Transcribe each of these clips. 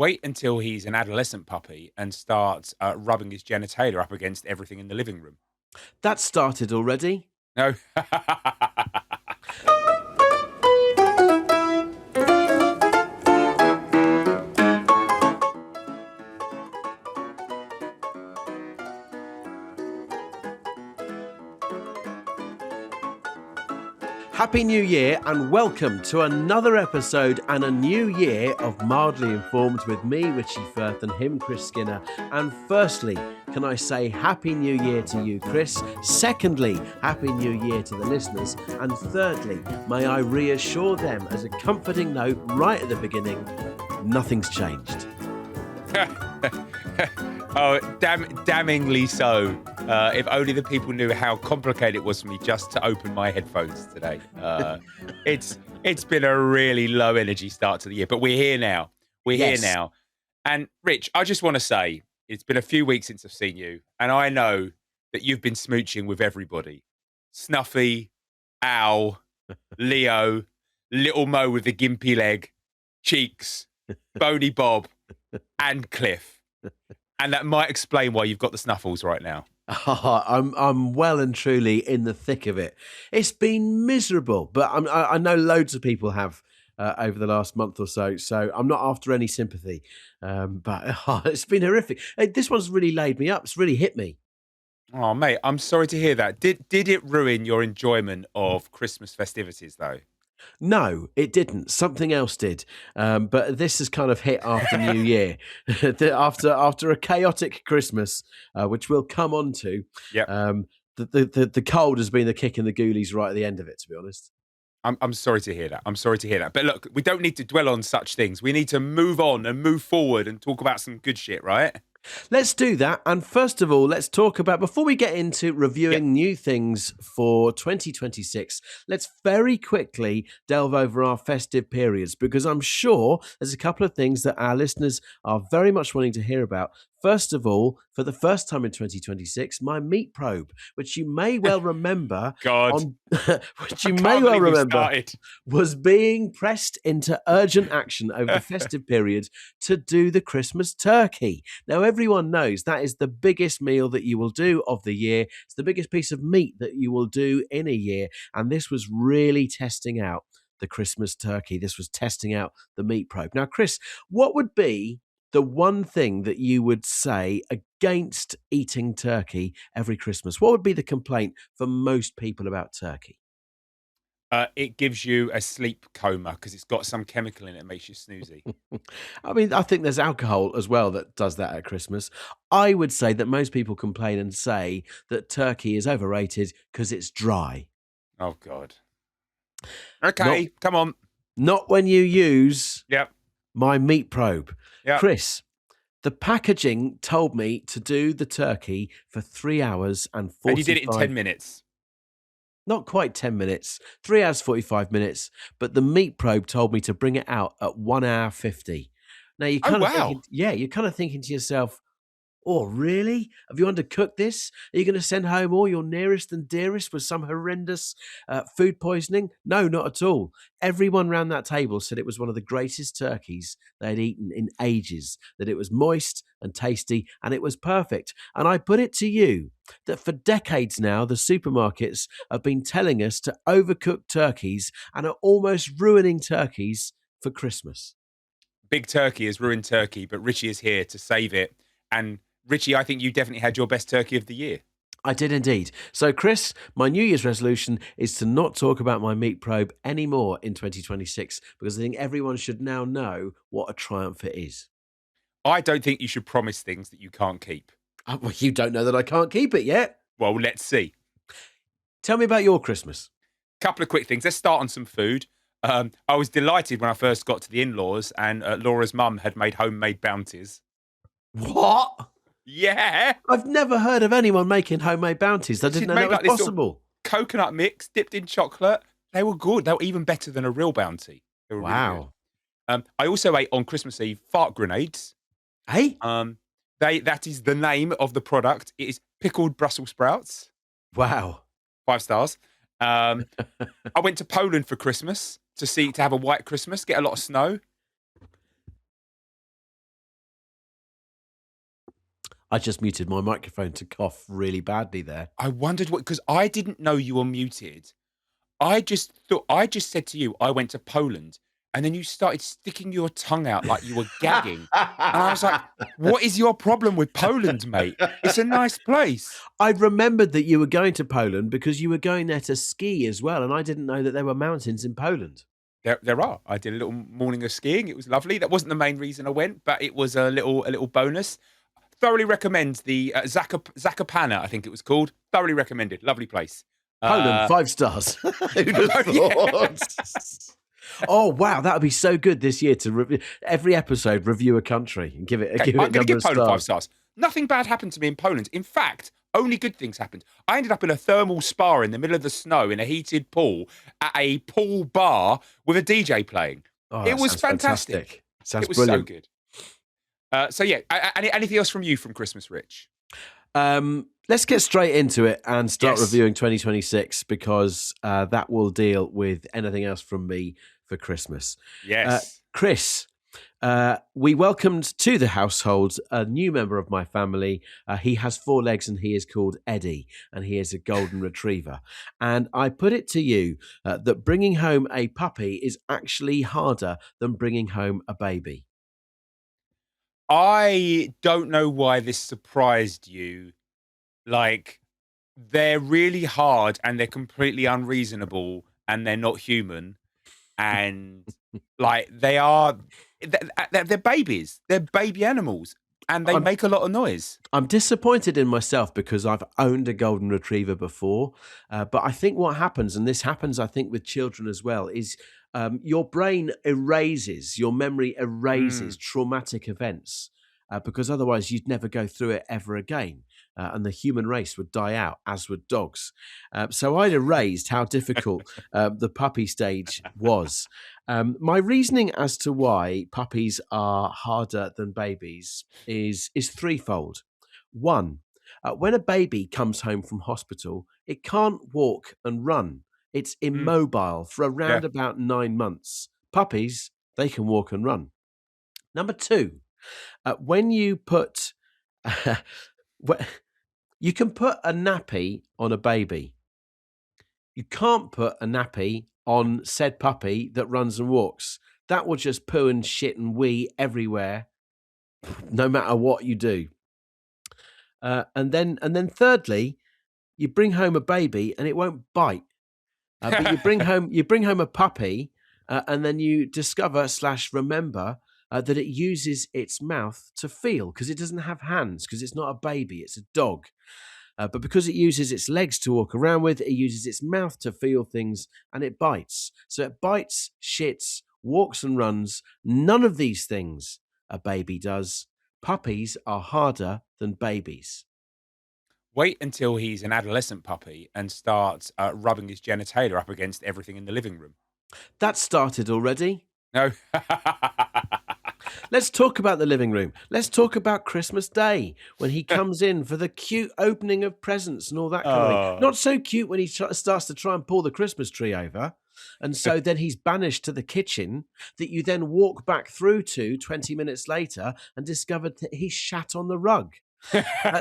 Wait until he's an adolescent puppy and starts rubbing his genitalia up against everything in the living room. That started already. No. Happy New Year and welcome to another episode and a new year of Mildly Informed with me, Richie Firth, and him, Chris Skinner. And firstly, can I say Happy New Year to you, Chris? Secondly, Happy New Year to the listeners. And thirdly, may I reassure them as a comforting note right at the beginning, nothing's changed. Oh, damningly so. If only the people knew how complicated it was for me just to open my headphones today. It's been a really low energy start to the year, but we're here now. Here now. And Rich, I just want to say it's been a few weeks since I've seen you, and I know that you've been smooching with everybody. Snuffy, Al, Leo, Little Mo with the gimpy leg, Cheeks, Boney Bob, and Cliff. And that might explain why you've got the snuffles right now. Oh, I'm well and truly in the thick of it. It's been miserable, but I know loads of people have over the last month or so. So I'm not after any sympathy, but it's been horrific. This one's really laid me up. It's really hit me. Oh, mate, I'm sorry to hear that. Did it ruin your enjoyment of Christmas festivities, though? No, it didn't. Something else did. But this has kind of hit after New Year, after a chaotic Christmas, which we'll come on to. Yeah. The cold has been the kick in the ghoulies right at the end of it, to be honest. I'm sorry to hear that. I'm sorry to hear that. But look, we don't need to dwell on such things. We need to move on and move forward and talk about some good shit, right? Let's do that. And first of all, let's talk about, before we get into reviewing new things for 2026, let's very quickly delve over our festive periods, because I'm sure there's a couple of things that our listeners are very much wanting to hear about. First of all, for the first time in 2026, my meat probe, which you may well remember, was being pressed into urgent action over the festive period to do the Christmas turkey. Now, everyone knows that is the biggest meal that you will do of the year. It's the biggest piece of meat that you will do in a year. And this was really testing out the Christmas turkey. This was testing out the meat probe. Now, Chris, what would be the one thing that you would say against eating turkey every Christmas? What would be the complaint for most people about turkey? It gives you a sleep coma because it's got some chemical in it that makes you snoozy. I mean, I think there's alcohol as well that does that at Christmas. I would say that most people complain and say that turkey is overrated because it's dry. Oh, God. Okay, come on. Not when you use Yep. my meat probe. Yep. Chris, the packaging told me to do the turkey for 3 hours and 45 And you did it in 10 minutes. Not quite 10 minutes, 3 hours, 45 minutes. But the meat probe told me to bring it out at 1 hour 50. Now, you're kind of thinking to yourself, oh, really? Have you undercooked this? Are you going to send home all your nearest and dearest with some horrendous food poisoning? No, not at all. Everyone round that table said it was one of the greatest turkeys they had eaten in ages, that it was moist and tasty, and it was perfect. And I put it to you that for decades now, the supermarkets have been telling us to overcook turkeys and are almost ruining turkeys for Christmas. Big Turkey has ruined turkey, but Richie is here to save it. And Richie, I think you definitely had your best turkey of the year. I did indeed. So, Chris, my New Year's resolution is to not talk about my meat probe anymore in 2026, because I think everyone should now know what a triumph it is. I don't think you should promise things that you can't keep. Well, you don't know that I can't keep it yet. Well, let's see. Tell me about your Christmas. Couple of quick things. Let's start on some food. I was delighted when I first got to the in-laws and Laura's mum had made homemade bounties. What? Yeah. I've never heard of anyone making homemade bounties. I didn't know that was possible. Coconut mix dipped in chocolate. They were good. They were even better than a real bounty. They were wow. Really good. I also ate on Christmas Eve fart grenades. Hey? That is the name of the product. It is pickled Brussels sprouts. Wow. 5 stars. I went to Poland for Christmas to have a white Christmas, get a lot of snow. I just muted my microphone to cough really badly there. I wondered what, because I didn't know you were muted. I just said to you, I went to Poland, and then you started sticking your tongue out like you were gagging. And I was like, what is your problem with Poland, mate? It's a nice place. I remembered that you were going to Poland because you were going there to ski as well, and I didn't know that there were mountains in Poland. There are. I did a little morning of skiing. It was lovely. That wasn't the main reason I went, but it was a little bonus. Thoroughly recommend the Zakopane, I think it was called. Thoroughly recommended. Lovely place. Poland, 5 stars. Who'd have thought? Oh wow, that would be so good this year to every episode review a country and give it. Okay, I'm going to give Poland stars. 5 stars. Nothing bad happened to me in Poland. In fact, only good things happened. I ended up in a thermal spa in the middle of the snow in a heated pool at a pool bar with a DJ playing. Oh, it was fantastic. Sounds it was brilliant. So good. So yeah, anything else from you from Christmas, Rich? Let's get straight into it and start reviewing 2026 because that will deal with anything else from me for Christmas. Yes. Chris, we welcomed to the household a new member of my family. He has 4 legs and he is called Eddie, and he is a golden retriever. And I put it to you that bringing home a puppy is actually harder than bringing home a baby. I don't know why this surprised you. Like, they're really hard and they're completely unreasonable and they're not human. And like they're babies. They're baby animals and they make a lot of noise. I'm disappointed in myself because I've owned a golden retriever before. But I think what happens, and this happens, I think, with children as well, is your brain erases, your memory erases traumatic events because otherwise you'd never go through it ever again. And the human race would die out, as would dogs. So I'd erased how difficult the puppy stage was. My reasoning as to why puppies are harder than babies is threefold. One, when a baby comes home from hospital, it can't walk and run. It's immobile for around about 9 months. Puppies, they can walk and run. Number two, when you put... you can put a nappy on a baby. You can't put a nappy on said puppy that runs and walks. That will just poo and shit and wee everywhere, no matter what you do. And then thirdly, you bring home a baby and it won't bite. But you bring home a puppy, and then you discover/remember that it uses its mouth to feel because it doesn't have hands because it's not a baby, it's a dog. But because it uses its legs to walk around with, it uses its mouth to feel things and it bites. So it bites, shits, walks and runs. None of these things a baby does. Puppies are harder than babies. Wait until he's an adolescent puppy and starts rubbing his genitalia up against everything in the living room. That started already. No. Let's talk about the living room. Let's talk about Christmas Day when he comes in for the cute opening of presents and all that kind of thing. Not so cute when he starts to try and pull the Christmas tree over. And so then he's banished to the kitchen that you then walk back through to 20 minutes later and discovered that he shat on the rug.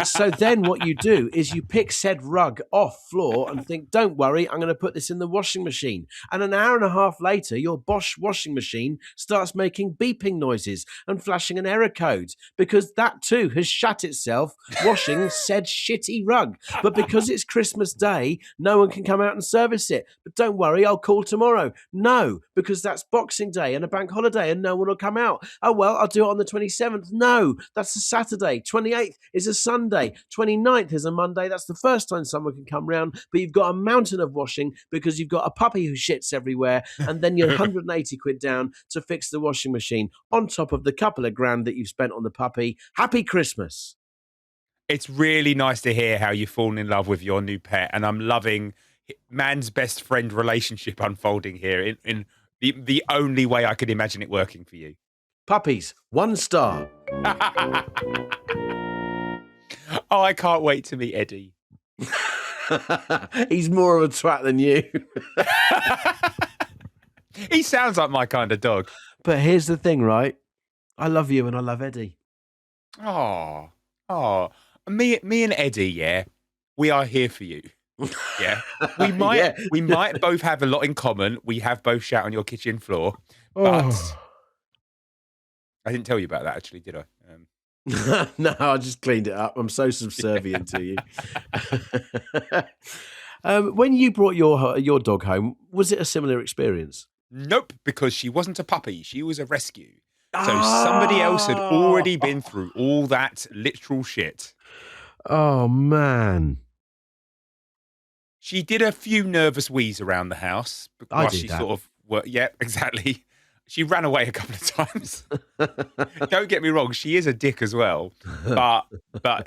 So then what you do is you pick said rug off floor and think, don't worry, I'm going to put this in the washing machine. And an hour and a half later, your Bosch washing machine starts making beeping noises and flashing an error code because that too has shut itself washing said shitty rug. But because it's Christmas Day, no one can come out and service it. But don't worry, I'll call tomorrow. No, because that's Boxing Day and a bank holiday and no one will come out. Oh, well, I'll do it on the 27th. No, that's a Saturday. 28th is a Sunday. 29th is a Monday. That's the first time someone can come round, but you've got a mountain of washing because you've got a puppy who shits everywhere, and then you're 180 quid down to fix the washing machine on top of the couple of grand that you've spent on the puppy. Happy Christmas. It's really nice to hear how you've fallen in love with your new pet, and I'm loving man's best friend relationship unfolding here in the only way I could imagine it working for you. Puppies, 1 star. Oh, I can't wait to meet Eddie. He's more of a twat than you. He sounds like my kind of dog. But here's the thing, right? I love you and I love Eddie. Oh, me and Eddie, yeah, we are here for you. Yeah. Yeah. We might both have a lot in common. We have both shat on your kitchen floor, but Oh. I didn't tell you about that actually, did I? No, I just cleaned it up. I'm so subservient to you. When you brought your dog home, was it a similar experience? Nope, because she wasn't a puppy. She was a rescue. So somebody else had Oh, already been through all that literal shit. oh man, She did a few nervous wheeze around the house I while did she that. sort of yeah, exactly. She ran away a couple of times. Don't get me wrong, she is a dick as well, but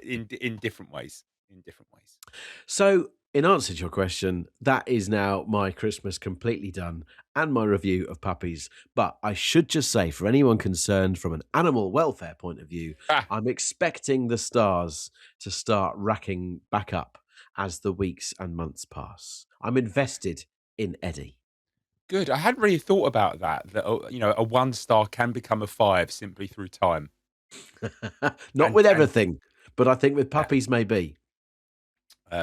in different ways. In different ways. So, in answer to your question, that is now my Christmas completely done and my review of Puppies. But I should just say, for anyone concerned from an animal welfare point of view, Ah, I'm expecting the stars to start racking back up as the weeks and months pass. I'm invested in Eddie. good. I hadn't really thought about that. That a 1 star can become a 5 simply through time. Not with And everything, but I think with yeah, Puppies, maybe.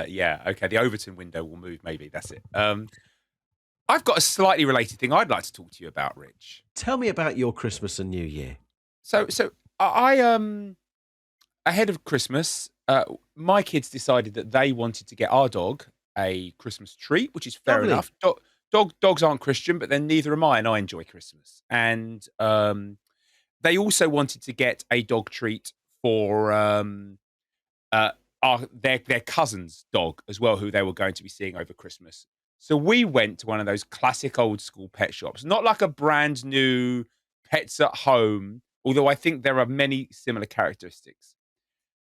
yeah, okay. The Overton window will move. Maybe that's it. I've got a slightly related thing I'd like to talk to you about, Rich. Tell me about your Christmas and New Year. So ahead of Christmas, my kids decided that they wanted to get our dog a Christmas treat, which is fair Lovely. enough. Dogs aren't Christian, but then neither am I, and I enjoy Christmas. And they also wanted to get a dog treat for uh, their cousin's dog as well, who they were going to be seeing over Christmas. So we went to one of those classic old school pet shops, not like a brand new Pets at Home, although I think there are many similar characteristics.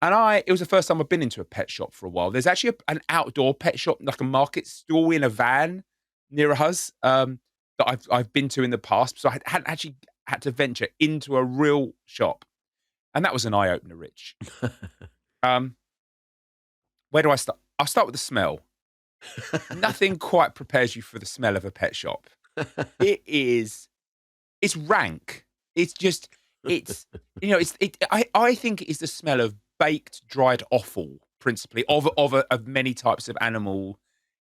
And it was the first time I've been into a pet shop for a while. There's actually an outdoor pet shop, like a market stall in a van near us, that I've been to in the past. So I hadn't actually had to venture into a real shop, and that was an eye opener, Rich. Um, where do I start? I'll start with the smell. Nothing quite prepares you for the smell of a pet shop. It's rank. It's just, it's, I think it is the smell of baked, dried offal, principally, of many types of animal.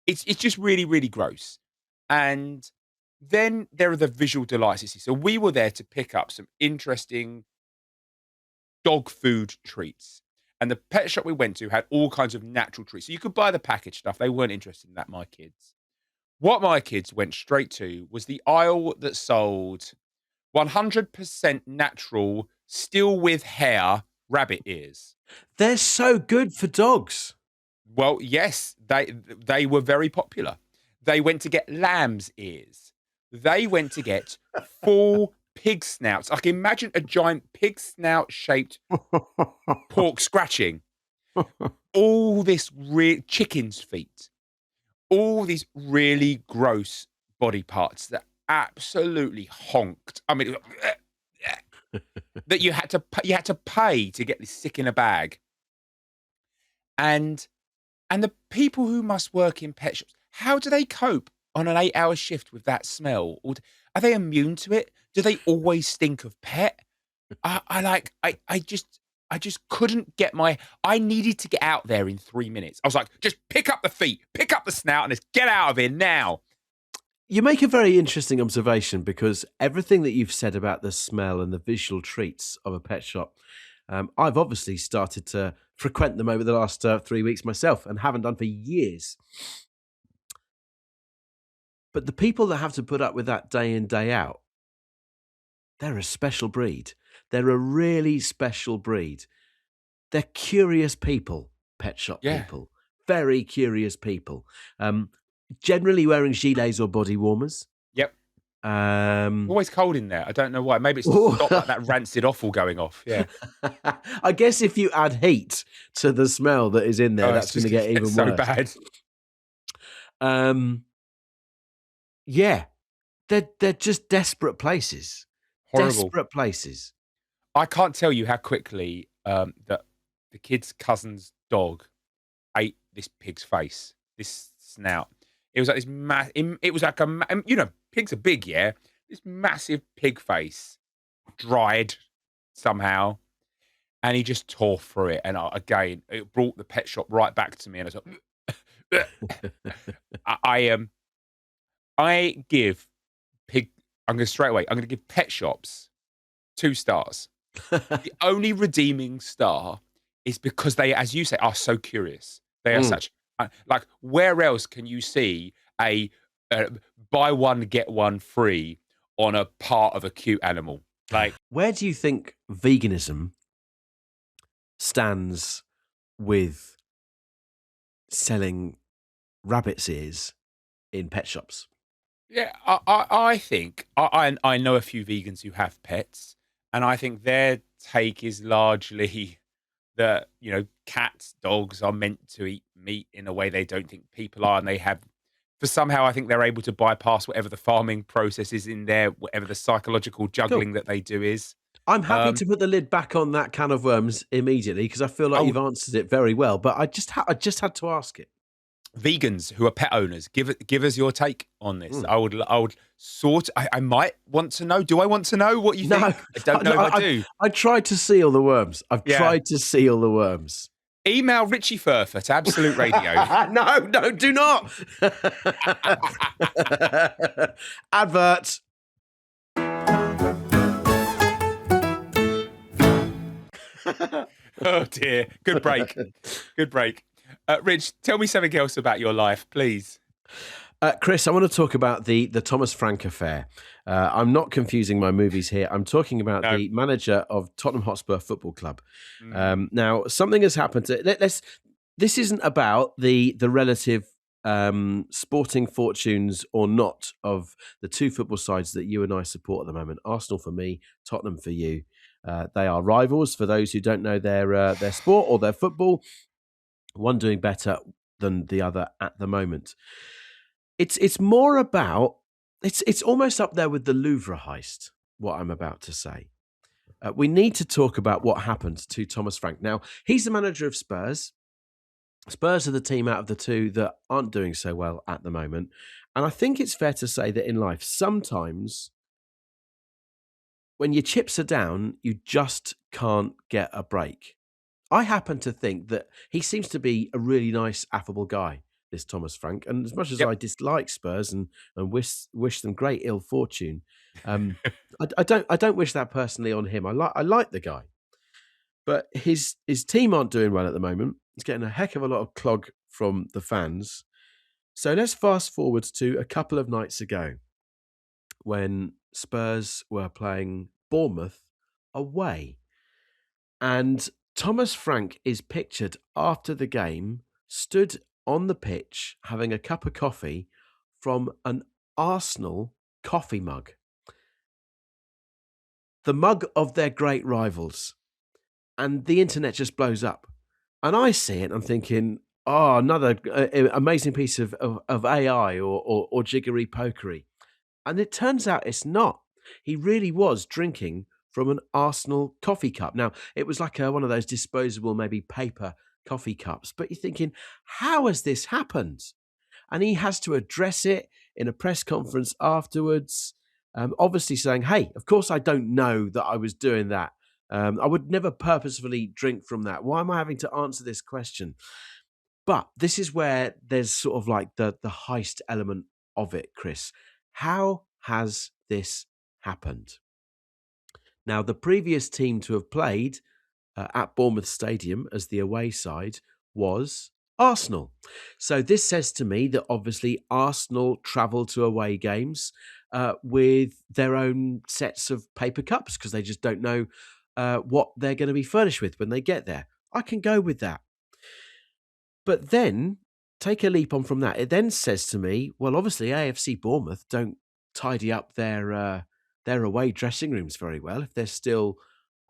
It's just really, really gross. And then there are the visual delights. You see. So we were there to pick up some interesting dog food treats. And the pet shop we went to had all kinds of natural treats. So you could buy the packaged stuff. They weren't interested in that, my kids. What my kids went straight to was the aisle that sold 100% natural, still with hair, rabbit ears. They're so good for dogs. Well, yes, they were very popular. They went to get lamb's ears. They went to get full pig snouts. Like imagine a giant pig snout shaped pork scratching. All this chicken's feet. All these really gross body parts that absolutely honked. I mean, that you had to pay to get this sick in a bag. And the people who must work in pet shops, how do they cope on an 8-hour shift with that smell? Or are they immune to it? Do they always stink of pet? I just couldn't get I needed to get out there in 3 minutes. I was like, just pick up the feet, pick up the snout, and let's get out of here now. You make a very interesting observation because everything that you've said about the smell and the visual treats of a pet shop, I've obviously started to frequent them over the last 3 weeks myself and haven't done for years. But the people that have to put up with that day in, day out, they're a special breed. They're a really special breed. They're curious people, pet shop people. Very curious people. Generally wearing gilets or body warmers. Yep. Always cold in there. I don't know why. Maybe it's to stop that rancid offal going off. Yeah. I guess if you add heat to the smell that is in there, that's going to get even so worse. Bad. Yeah. They're just desperate places. Horrible. Desperate places. I can't tell you how quickly that the kid's cousin's dog ate this pig's face, this snout. It was like this it was like pigs are big, yeah. This massive pig face, dried somehow, and he just tore through it. And again, it brought the pet shop right back to me. And I was like, I give pig. I'm going to straight away. I'm going to give pet shops 2 stars. The only redeeming star is because they, as you say, are so curious. They are such like. Where else can you see a buy one get one free on a part of a cute animal? Like, where do you think veganism stands with selling rabbit's ears in pet shops? yeah, I think I know a few vegans who have pets, and I think their take is largely that, cats, dogs are meant to eat meat in a way they don't think people are, and they have, for somehow I think they're able to bypass whatever the farming process is in there, whatever the psychological Cool. juggling that they do is. I'm happy Um, to put the lid back on that can of worms immediately because I feel like oh, you've answered it very well. But I just had to ask it. vegans who are pet owners, give us your take on this. Mm. I would I might want to know. Do I want to know what you think? I don't know if I do. I tried to seal the worms. I've Yeah. tried to seal the worms. Email Richie Firth at Absolute Radio. No, do not. Advert. Oh dear. Good break. Good break. Rich, tell me something else about your life, please. Chris, I want to talk about the Thomas Frank affair. I'm not confusing my movies here. I'm talking about the manager of Tottenham Hotspur Football Club. Now, something has happened. This isn't about the relative sporting fortunes or not of the 2 football sides that you and I support at the moment. Arsenal for me, Tottenham for you. They are rivals for those who don't know their sport or their football. One doing better than the other at the moment. It's more about it's almost up there with the Louvre heist. What I'm about to say. We need to talk about what happened to Thomas Frank. Now he's the manager of Spurs. Spurs are the team out of the 2 that aren't doing so well at the moment, and I think it's fair to say that in life sometimes when your chips are down, you just can't get a break. I happen to think that he seems to be a really nice, affable guy, this Thomas Frank. And as much as I dislike Spurs and wish them great ill fortune, I don't wish that personally on him. I like the guy, but his team aren't doing well at the moment. He's getting a heck of a lot of clog from the fans. So let's fast forward to a couple of nights ago when Spurs were playing Bournemouth away. And Thomas Frank is pictured after the game, stood on the pitch having a cup of coffee from an Arsenal coffee mug. The mug of their great rivals. And the internet just blows up. And I see it, I'm thinking, oh, another amazing piece of AI or jiggery pokery. And it turns out it's not. He really was drinking from an Arsenal coffee cup. Now, it was like one of those disposable, maybe paper coffee cups. But you're thinking, how has this happened? And he has to address it in a press conference afterwards, obviously saying, hey, of course I don't know that I was doing that. I would never purposefully drink from that. Why am I having to answer this question? But this is where there's sort of like the heist element of it, Chris. How has this happened? Now, the previous team to have played at Bournemouth Stadium as the away side was Arsenal. So this says to me that obviously Arsenal travel to away games with their own sets of paper cups because they just don't know what they're going to be furnished with when they get there. I can go with that. But then take a leap on from that. It then says to me, well, obviously AFC Bournemouth don't tidy up their away dressing rooms very well if there's still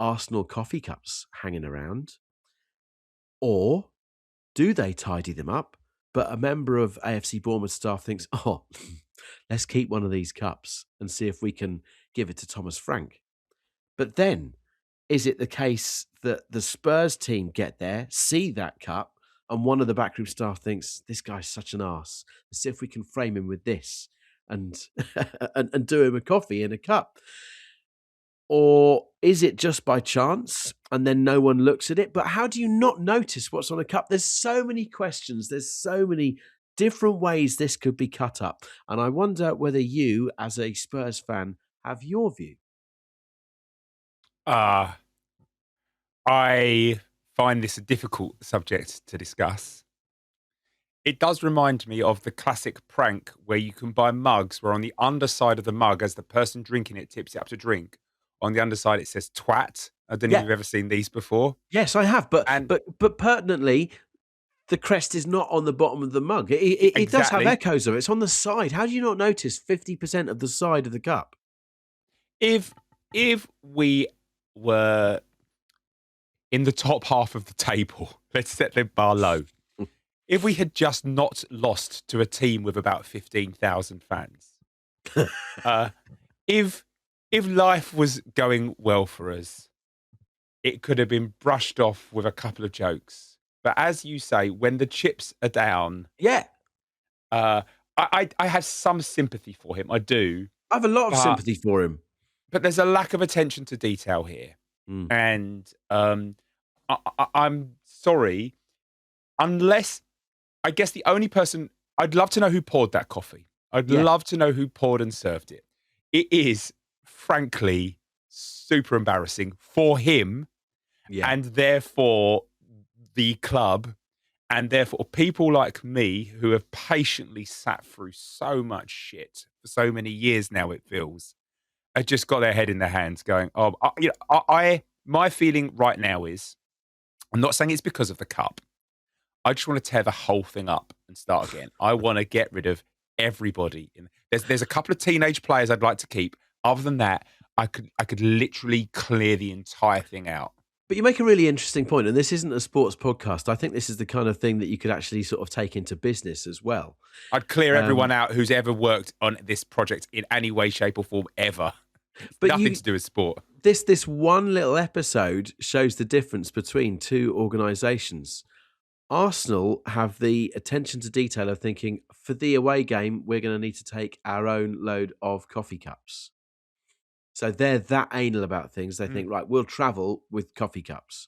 Arsenal coffee cups hanging around. Or do they tidy them up, but a member of AFC Bournemouth staff thinks, oh, let's keep one of these cups and see if we can give it to Thomas Frank. But then, is it the case that the Spurs team get there, see that cup, and one of the backroom staff thinks, this guy's such an arse. Let's see if we can frame him with this and and do him a coffee in a cup. Or is it just by chance and then no one looks at it? But how do you not notice what's on a cup? There's so many questions. There's so many different ways this could be cut up. And I wonder whether you, as a Spurs fan, have your view. I find this a difficult subject to discuss. It does remind me of the classic prank where you can buy mugs where on the underside of the mug, as the person drinking it tips it up to drink, on the underside it says twat. I don't know if you've ever seen these before. Yes, I have. But pertinently, the crest is not on the bottom of the mug. It does have echoes of it. It's on the side. How do you not notice 50% of the side of the cup? If we were in the top half of the table, let's set the bar low. If we had just not lost to a team with about 15,000 fans, if life was going well for us, it could have been brushed off with a couple of jokes. But as you say, when the chips are down, I have some sympathy for him. I do. I have a lot of sympathy for him. But there's a lack of attention to detail here. And I'm sorry, unless, I guess the only person, I'd love to know who poured that coffee. I'd love to know who poured and served it. It is, frankly, super embarrassing for him and therefore the club and therefore people like me who have patiently sat through so much shit for so many years now, it feels, have just got their head in their hands going, my feeling right now is, I'm not saying it's because of the cup. I just want to tear the whole thing up and start again. I want to get rid of everybody. There's a couple of teenage players I'd like to keep. Other than that, I could literally clear the entire thing out. But you make a really interesting point, and this isn't a sports podcast. I think this is the kind of thing that you could actually sort of take into business as well. I'd clear everyone out who's ever worked on this project in any way, shape, or form ever. But nothing to do with sport. This one little episode shows the difference between two organisations. Arsenal have the attention to detail of thinking, for the away game, we're going to need to take our own load of coffee cups. So they're that anal about things. They think, right, we'll travel with coffee cups.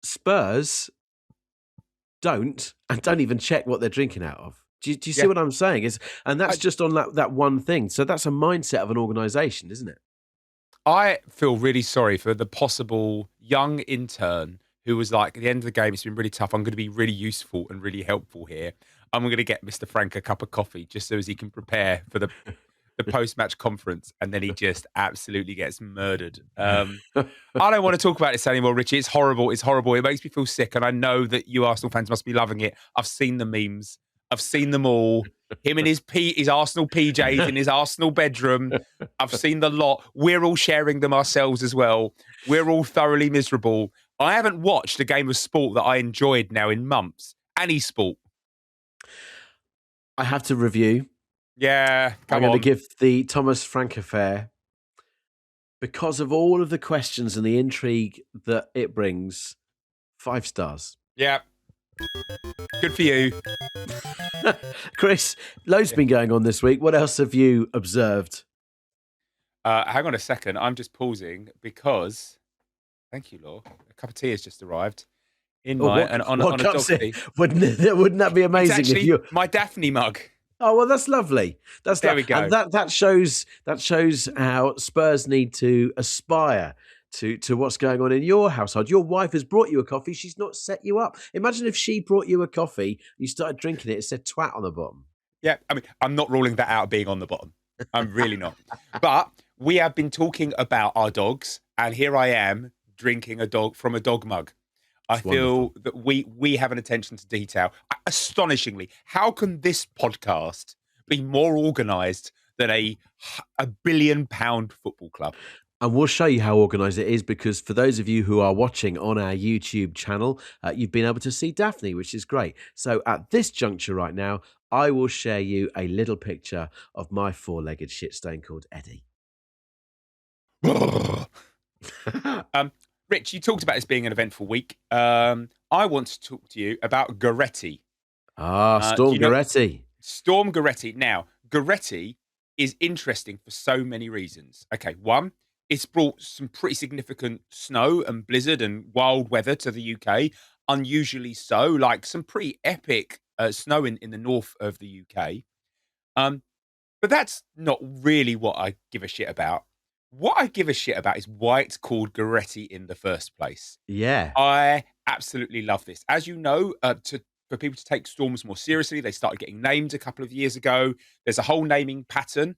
Spurs don't even check what they're drinking out of. Do you see what I'm saying? And that's just on that one thing. So that's a mindset of an organisation, isn't it? I feel really sorry for the possible young intern who was like, at the end of the game, it's been really tough. I'm going to be really useful and really helpful here. I'm going to get Mr. Frank a cup of coffee just so as he can prepare for the post-match conference, and then he just absolutely gets murdered. I don't want to talk about this anymore, Richie. It's horrible. It's horrible. It makes me feel sick, and I know that you Arsenal fans must be loving it. I've seen the memes. I've seen them all. Him in his Arsenal PJs in his Arsenal bedroom. I've seen the lot. We're all sharing them ourselves as well. We're all thoroughly miserable. I haven't watched a game of sport that I enjoyed now in months. Any sport. I have to review. Yeah, I'm going to give the Thomas Frank affair, because of all of the questions and the intrigue that it brings, 5 stars. Yeah. Good for you. Chris, loads been going on this week. What else have you observed? Hang on a second. I'm just pausing because, thank you, Law. A cup of tea has just arrived on a dog tea. Wouldn't that be amazing? It's actually my Daphne mug. Oh, well, that's lovely. There we go. And that shows how Spurs need to aspire to what's going on in your household. Your wife has brought you a coffee. She's not set you up. Imagine if she brought you a coffee, you started drinking it said twat on the bottom. Yeah, I mean, I'm not ruling that out being on the bottom. I'm really not. But we have been talking about our dogs, and here I am drinking from a dog mug. I feel that we have an attention to detail. Astonishingly, how can this podcast be more organised than a £1 billion football club? And we'll show you how organised it is, because for those of you who are watching on our YouTube channel, you've been able to see Daphne, which is great. So at this juncture right now, I will share you a little picture of my 4-legged shit stain called Eddie. Rich, you talked about this being an eventful week. I want to talk to you about Goretti. Storm Goretti. Storm Goretti. Now, Goretti is interesting for so many reasons. Okay, one, it's brought some pretty significant snow and blizzard and wild weather to the UK, unusually so, like some pretty epic snow in the north of the UK. Um, but that's not really what I give a shit about. What I give a shit about is why it's called Goretti in the first place. Yeah. I absolutely love this. As you know, for people to take storms more seriously, they started getting named a couple of years ago. There's a whole naming pattern.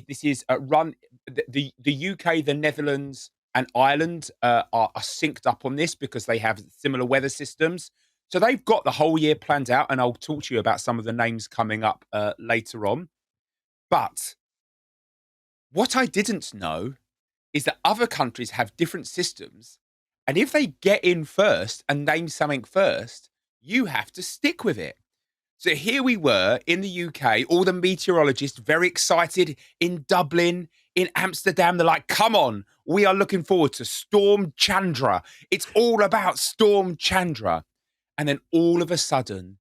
This is run the UK, the Netherlands, and Ireland are synced up on this because they have similar weather systems. So they've got the whole year planned out, and I'll talk to you about some of the names coming up later on. But what I didn't know is that other countries have different systems. And if they get in first and name something first, you have to stick with it. So here we were in the UK, all the meteorologists very excited in Dublin, in Amsterdam. They're like, come on, we are looking forward to Storm Chandra. It's all about Storm Chandra. And then all of a sudden,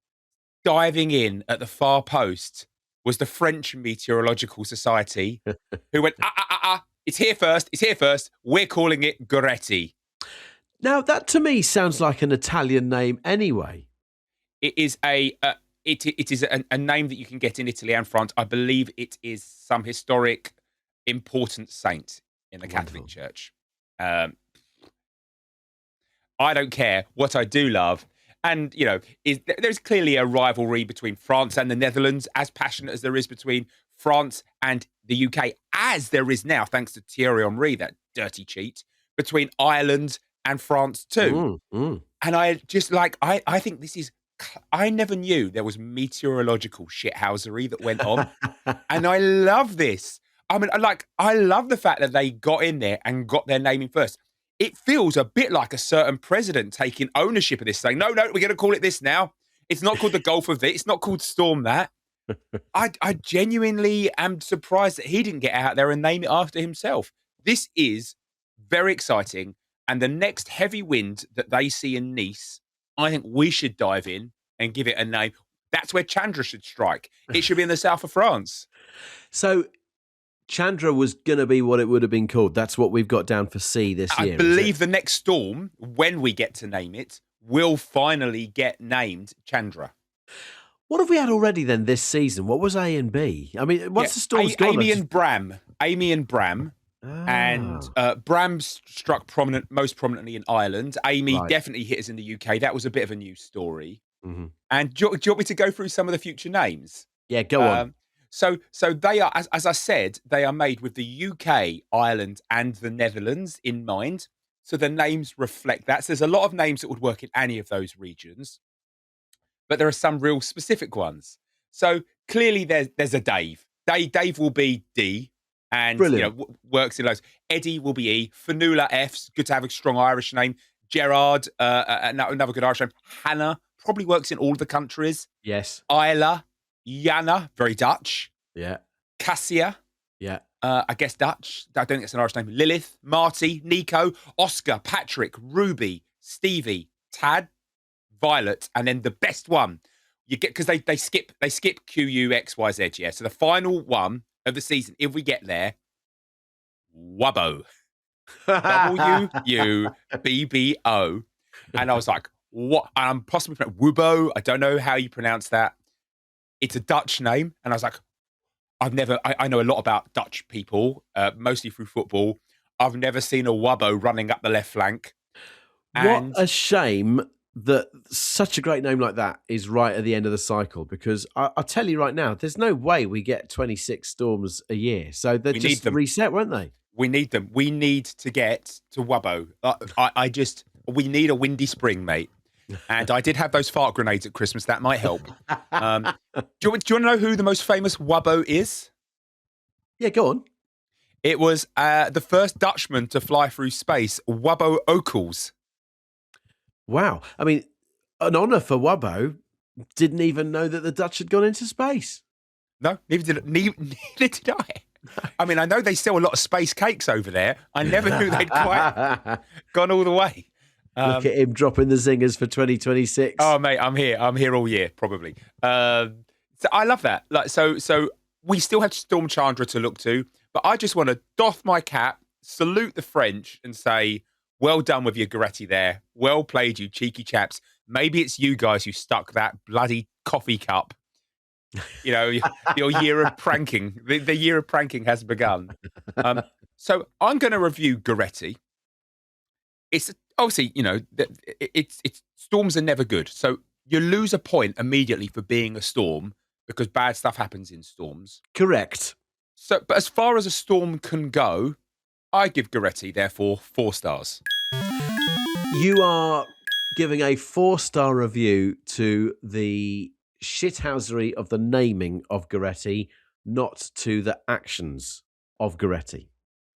diving in at the far post was the French Meteorological Society, who went, it's here first, it's here first. We're calling it Goretti. Now, that to me sounds like an Italian name anyway. It is it is a name that you can get in Italy and France. I believe it is some historic, important saint in the Catholic Church. I don't care. What I do love, and you know, is there's clearly a rivalry between France and the Netherlands, as passionate as there is between France and the UK, as there is now, thanks to Thierry Henry, that dirty cheat, between Ireland and France too. And I just like, I think this is, I never knew there was meteorological shithousery that went on. And I love this. I mean, I love the fact that they got in there and got their naming first. It feels a bit like a certain president taking ownership of this, saying, no, we're going to call it this now. It's not called the Gulf of this. It's not called Storm that. I genuinely am surprised that he didn't get out there and name it after himself. This is very exciting. And the next heavy wind that they see in Nice, I think we should dive in and give it a name. That's where Chandra should strike. It should be in the south of France. So Chandra was going to be what it would have been called. That's what we've got down for C this year. I believe the next storm, when we get to name it, will finally get named Chandra. What have we had already then this season? What was A and B? I mean, what's the storms gone? Amy and Bram. And Bram struck most prominently in Ireland. Amy definitely hit us in the UK. That was a bit of a news story. Mm-hmm. And do you want me to go through some of the future names? Yeah, go on. So they are, as I said, they are made with the UK, Ireland, and the Netherlands in mind. So the names reflect that. So there's a lot of names that would work in any of those regions, but there are some real specific ones. So clearly there's a Dave. Dave will be D. And brilliant. You know, works in loads. Eddie will be E. Fanula F's good to have a strong Irish name. Gerard, another good Irish name. Hannah probably works in all the countries. Yes. Isla, Jana, very Dutch. Yeah. Cassia. Yeah. I guess Dutch. I don't think it's an Irish name. Lilith, Marty, Nico, Oscar, Patrick, Ruby, Stevie, Tad, Violet, and then the best one you get because they skip QUXYZ. Yeah. So the final one of the season, if we get there, Wubbo. WUBBO. And I was like, what? And I'm possibly Wubbo. I don't know how you pronounce that. It's a Dutch name. And I was like, I know a lot about Dutch people, mostly through football. I've never seen a Wubbo running up the left flank. What a shame that such a great name like that is right at the end of the cycle, because I'll tell you right now, there's no way we get 26 storms a year. So they're just reset, won't they? We need them. We need to get to Wubbo. We need a windy spring, mate. And I did have those fart grenades at Christmas. That might help. Do you want to know who the most famous Wubbo is? Yeah, go on. It was the first Dutchman to fly through space, Wubbo Oakles. Wow. I mean, an honour for Wubbo. Didn't even know that the Dutch had gone into space. No, neither did I. I mean, I know they sell a lot of space cakes over there. I never knew they'd quite gone all the way. Look at him dropping the zingers for 2026. Oh, mate, I'm here all year, probably. So I love that. So we still have Storm Chandra to look to, but I just want to doff my cap, salute the French, and say, well done with your Goretti there. Well played, you cheeky chaps. Maybe it's you guys who stuck that bloody coffee cup. You know, your year of pranking. The year of pranking has begun. So I'm going to review Goretti. It's obviously, it's storms are never good. So you lose a point immediately for being a storm because bad stuff happens in storms. Correct. So, but as far as a storm can go, I give Goretti, therefore, 4 stars. You are giving a 4-star review to the shithousery of the naming of Goretti, not to the actions of Goretti.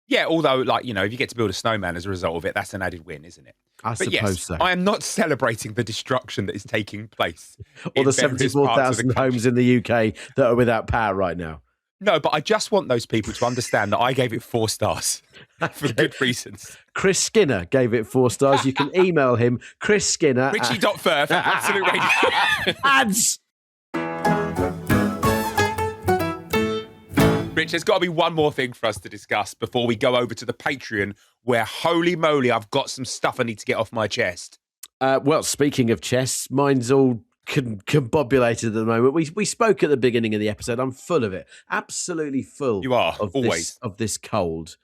Yeah, although, if you get to build a snowman as a result of it, that's an added win, isn't it? I suppose so. I am not celebrating the destruction that is taking place. Or the 74,000 homes in the UK that are without power right now. No, but I just want those people to understand that I gave it 4 stars for good reasons. Chris Skinner gave it 4 stars. You can email him, Chris Skinner. Richie.Firth at Absolute Radio. Ads! Rich, there's got to be one more thing for us to discuss before we go over to the Patreon, where, holy moly, I've got some stuff I need to get off my chest. Well, speaking of chests, mine's all combobulated at the moment. We spoke at the beginning of the episode. I'm full of it. Absolutely full. You are, always. Of this cold.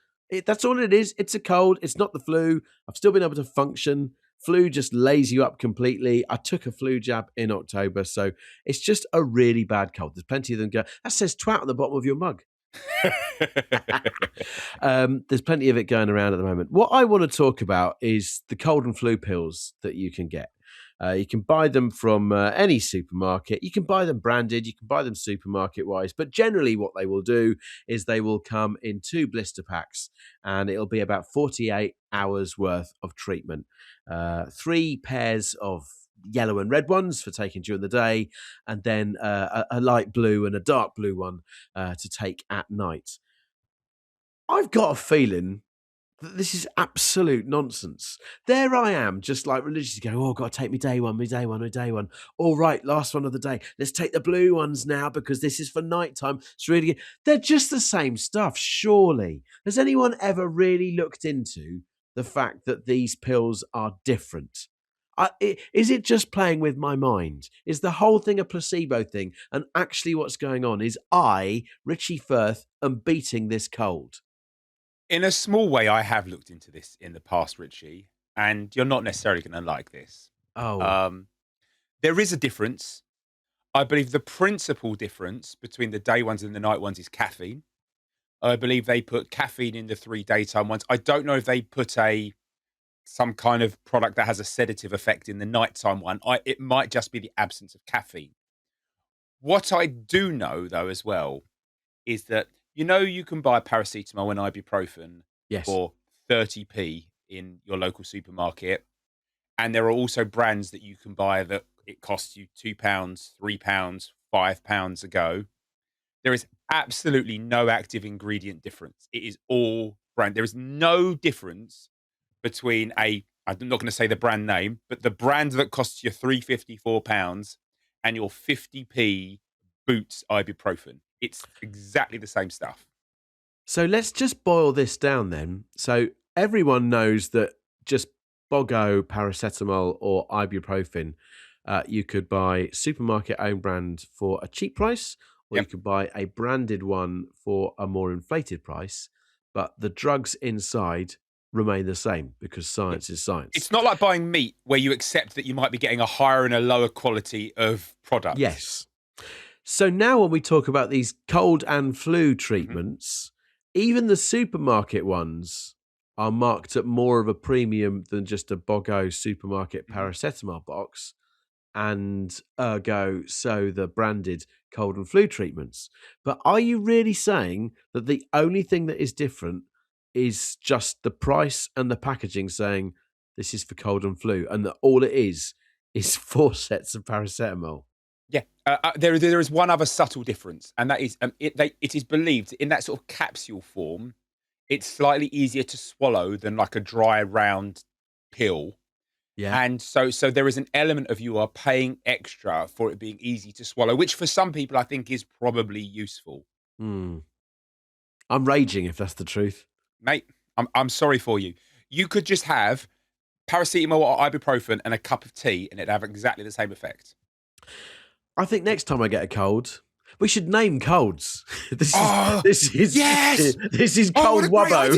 That's all it is. It's a cold. It's not the flu. I've still been able to function. Flu just lays you up completely. I took a flu jab in October, so it's just a really bad cold. There's plenty of them go. That says twat on the bottom of your mug. There's plenty of it going around at the moment. What I want to talk about is the cold and flu pills that you can get. You can buy them from any supermarket. You can buy them branded. You can buy them supermarket-wise. But generally what they will do is they will come in 2 blister packs, and it'll be about 48 hours worth of treatment. 3 pairs of yellow and red ones for taking during the day, and then a light blue and a dark blue one to take at night. I've got a feeling that this is absolute nonsense. There I am, just like religiously going, oh, got to take me day one. All right, last one of the day. Let's take the blue ones now because this is for nighttime. It's really good. They're just the same stuff, surely. Has anyone ever really looked into the fact that these pills are different? Is it just playing with my mind? Is the whole thing a placebo thing? And actually what's going on is I, Richie Firth, am beating this cold. In a small way, I have looked into this in the past, Richie, and you're not necessarily going to like this. There is a difference. I believe the principal difference between the day ones and the night ones is caffeine. I believe they put caffeine in the 3 daytime ones. I don't know if they put some kind of product that has a sedative effect in the nighttime one. It might just be the absence of caffeine. What I do know, though, as well, is that you can buy paracetamol and ibuprofen for 30p in your local supermarket. And there are also brands that you can buy that it costs you £2, £3, £5 a go. There is absolutely no active ingredient difference. It is all brand. There is no difference between I'm not going to say the brand name, but the brand that costs you £3.50, £4 and your 50p Boots ibuprofen. It's exactly the same stuff. So let's just boil this down then. So everyone knows that just Bogo, paracetamol or ibuprofen, you could buy supermarket own brand for a cheap price, or you could buy a branded one for a more inflated price, but the drugs inside remain the same because science is science. It's not like buying meat where you accept that you might be getting a higher and a lower quality of product. Yes. So now when we talk about these cold and flu treatments, even the supermarket ones are marked at more of a premium than just a Bogo supermarket paracetamol box, and ergo, so the branded cold and flu treatments. But are you really saying that the only thing that is different is just the price and the packaging saying this is for cold and flu, and that all it is 4 sets of paracetamol? Yeah, there is one other subtle difference, and that is it is believed in that sort of capsule form, it's slightly easier to swallow than like a dry round pill. Yeah, and so there is an element of you are paying extra for it being easy to swallow, which for some people I think is probably useful. I'm raging if that's the truth. Mate, I'm sorry for you. You could just have paracetamol or ibuprofen and a cup of tea and it'd have exactly the same effect. I think next time I get a cold, we should name colds. This is cold wubbo.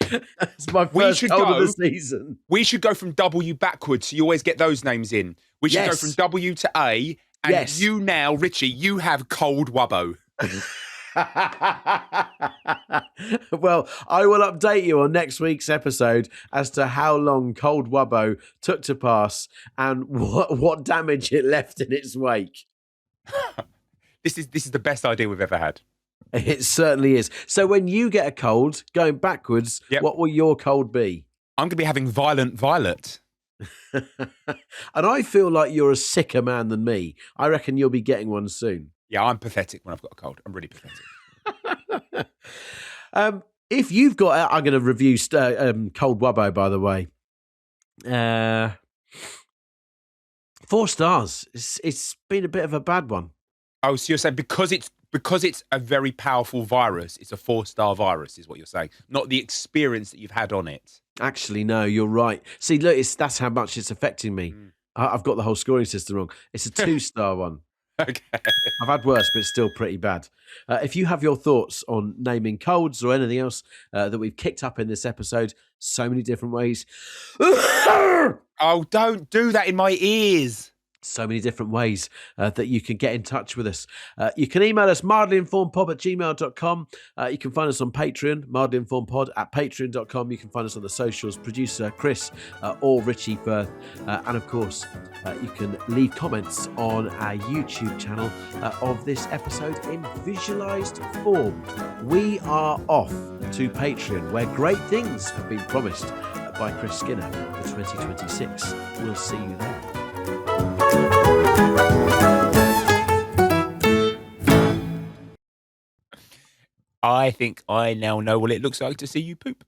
It's my first cold of the season. We should go from W backwards, so you always get those names in. We should go from W to A, and you now, Richie, you have cold wubbo. Well, I will update you on next week's episode as to how long cold wubbo took to pass and what damage it left in its wake. This is the best idea we've ever had. It certainly is. So when you get a cold, going backwards, what will your cold be? I'm going to be having violent violet. And I feel like you're a sicker man than me. I reckon you'll be getting one soon. Yeah, I'm pathetic when I've got a cold. I'm really pathetic. If you've got, I'm going to review cold wubbo, by the way. 4 stars. It's been a bit of a bad one. Oh, so you're saying because it's a very powerful virus, it's a 4-star virus, is what you're saying, not the experience that you've had on it. Actually, no, you're right. See, look, that's how much it's affecting me. I've got the whole scoring system wrong. It's a 2-star one. Okay. I've had worse, but it's still pretty bad. If you have your thoughts on naming colds or anything else that we've kicked up in this episode, so many different ways. Oh, don't do that in my ears. So many different ways that you can get in touch with us. You can email us mildlyinformedpod@gmail.com. You can find us on Patreon, mildlyinformedpod at patreon.com. You can find us on the socials, producer Chris or Richie Firth. And of course, you can leave comments on our YouTube channel of this episode in visualized form. We are off to Patreon, where great things have been promised by Chris Skinner for 2026. We'll see you there. I think I now know what it looks like to see you poop.